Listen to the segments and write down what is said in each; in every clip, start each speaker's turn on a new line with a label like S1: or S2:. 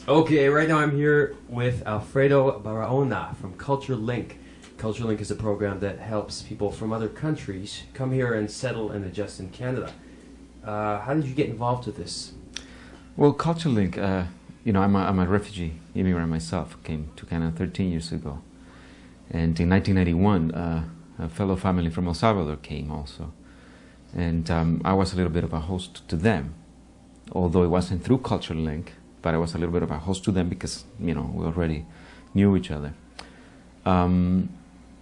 S1: Okay, right now I'm here with Alfredo Barona from Culture Link. Culture Link is a program that helps people from other countries come here and settle and adjust in Canada. How did you get involved with this?
S2: Well, Culture Link, I'm a refugee immigrant myself. Came to Canada 13 years ago. And in 1991, a fellow family from El Salvador came also. And I was a little bit of a host to them, although it wasn't through Culture Link, but I was a little bit of a host to them because, we already knew each other.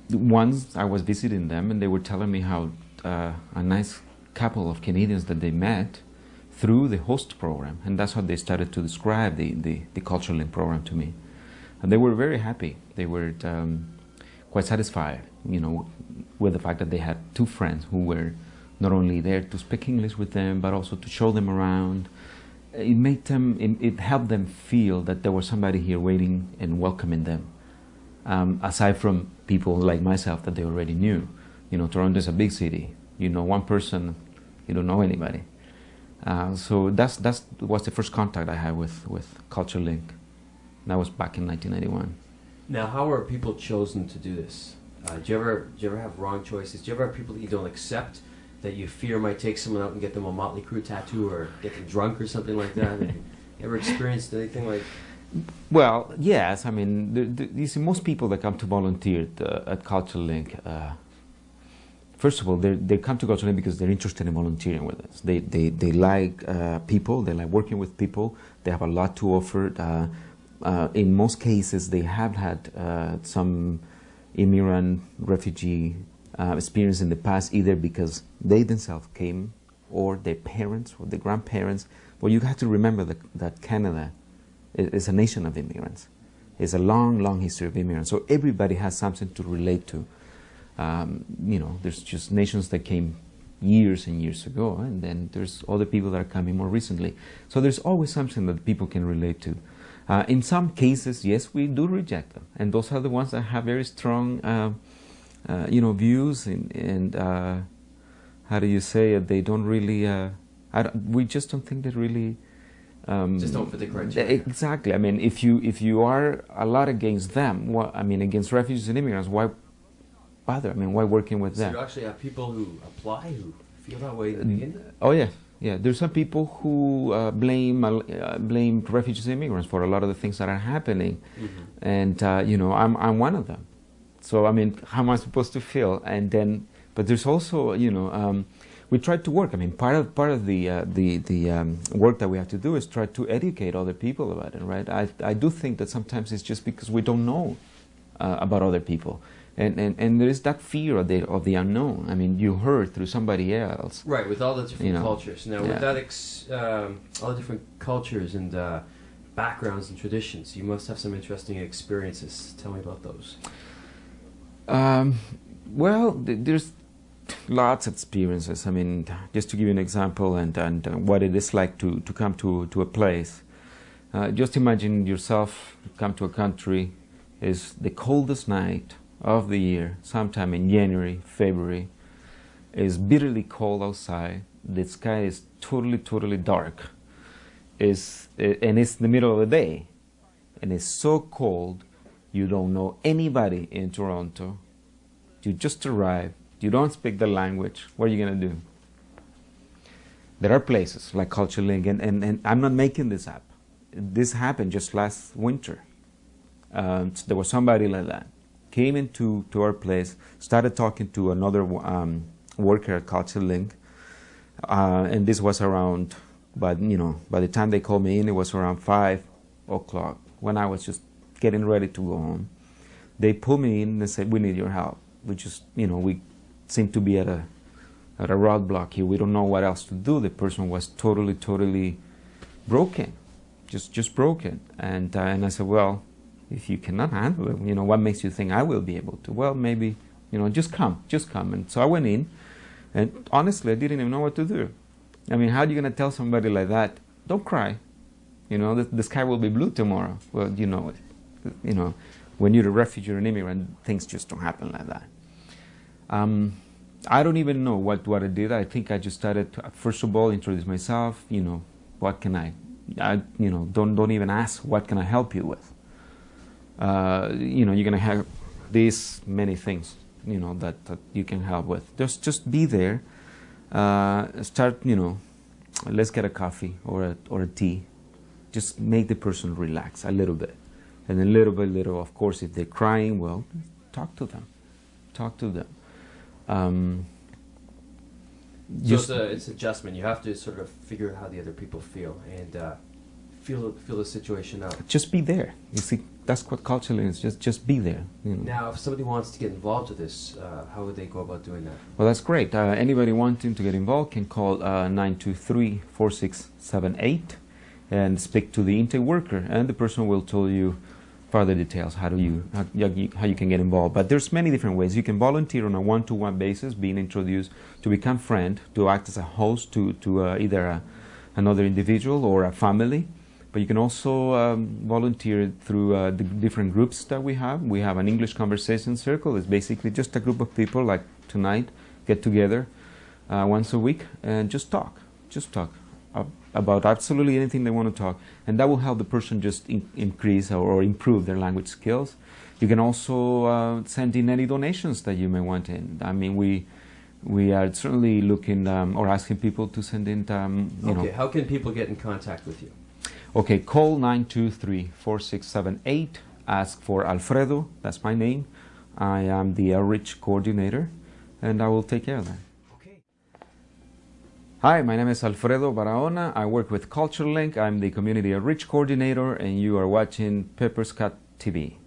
S2: Once I was visiting them and they were telling me how a nice couple of Canadians that they met through the host program, and that's how they started to describe the Culture Link program to me. And they were very happy. They were quite satisfied, with the fact that they had two friends who were not only there to speak English with them, but also to show them around. It helped them feel that there was somebody here waiting and welcoming them. Aside from people like myself that they already knew. Toronto is a big city. You know one person, you don't know anybody. So that was the first contact I had with Culture Link. That was back in 1991.
S1: Now, how are people chosen to do this? Do you ever have wrong choices? Do you ever have people that you don't accept, that you fear might take someone out and get them a Motley Crue tattoo or get them drunk or something like that? Have you ever experienced anything like?
S2: Well, yes. I mean, you see, most people that come to volunteer at Culture Link, first of all, they come to Culture Link because they're interested in volunteering with us. They like people. They like working with people. They have a lot to offer. In most cases, they have had some immigrant, refugee experience in the past, either because they themselves came, or their parents, or their grandparents. Well, you have to remember that Canada is a nation of immigrants. It's a long, long history of immigrants. So everybody has something to relate to. There's just nations that came years and years ago, and then there's other people that are coming more recently. So there's always something that people can relate to. In some cases, yes, we do reject them, and those are the ones that have very strong, views and how do you say it? They don't really. We just don't think that really.
S1: Just don't fit the criteria.
S2: Exactly. I mean, if you are a lot against them, against refugees and immigrants, why bother? I mean, why working with them?
S1: So you actually have people who apply who feel that way to begin with?
S2: Oh yeah. Yeah, there's some people who blame refugees and immigrants for a lot of the things that are happening, and I'm one of them. So I mean, how am I supposed to feel? And then, but there's also we try to work. I mean, part of the work that we have to do is try to educate other people about it, right? I do think that sometimes it's just because we don't know about other people. And there is that fear of the unknown. I mean, you heard through somebody else.
S1: Right, with all the different cultures. Now, with that, all the different cultures and backgrounds and traditions, you must have some interesting experiences. Tell me about those.
S2: There's lots of experiences. I mean, just to give you an example and what it is like to come to a place. Just imagine yourself come to a country. It's the coldest night of the year, sometime in January, February. It's bitterly cold outside. The sky is totally dark. And it's the middle of the day. And it's so cold, you don't know anybody in Toronto. You just arrived. You don't speak the language. What are you going to do? There are places like Culture Link, and I'm not making this up. This happened just last winter. There was somebody like that. Came into our place, started talking to another worker at Culture Link, and this was around, by the time they called me in, it was around 5 o'clock, when I was just getting ready to go home. They pulled me in and said, "We need your help. We just, we seem to be at a roadblock here. We don't know what else to do." The person was totally broken, just broken, and I said, "Well, if you cannot handle it, what makes you think I will be able to?" "Well, maybe, just come. And so I went in, and honestly, I didn't even know what to do. I mean, how are you going to tell somebody like that, "Don't cry, the sky will be blue tomorrow"? Well, when you're a refugee or an immigrant, things just don't happen like that. I don't even know what I did. I think I just started to, first of all, introduce myself, what can I don't even ask what can I help you with. You're going to have these many things, that you can help with. Just be there. Start, let's get a coffee or a tea. Just make the person relax a little bit. And then little by little, of course, if they're crying, well, talk to them. Talk to them.
S1: So it's adjustment. You have to sort of figure out how the other people feel and feel the situation out.
S2: Just be there. You see, that's what culture is. Just be there.
S1: Now, if somebody wants to get involved with this, how would they go about doing that?
S2: Well, that's great. Anybody wanting to get involved can call 923-4678 and speak to the intake worker, and the person will tell you further details how you can get involved. But there's many different ways. You can volunteer on a one-to-one basis, being introduced to become friend, to act as a host to either another individual or a family. But you can also volunteer through the different groups that we have. We have an English conversation circle. It's basically just a group of people like tonight get together once a week and just talk about absolutely anything they want to talk, and that will help the person just increase or improve their language skills. You can also send in any donations that you may want in. I mean, we are certainly looking or asking people to send in.
S1: Okay, how can people get in contact with you?
S2: Okay, call 923-4678. Ask for Alfredo. That's my name. I am the outreach coordinator, and I will take care of that. Hi, my name is Alfredo Barona. I work with CultureLink. I'm the Community Outreach Coordinator, and you are watching Pepper's Cut TV.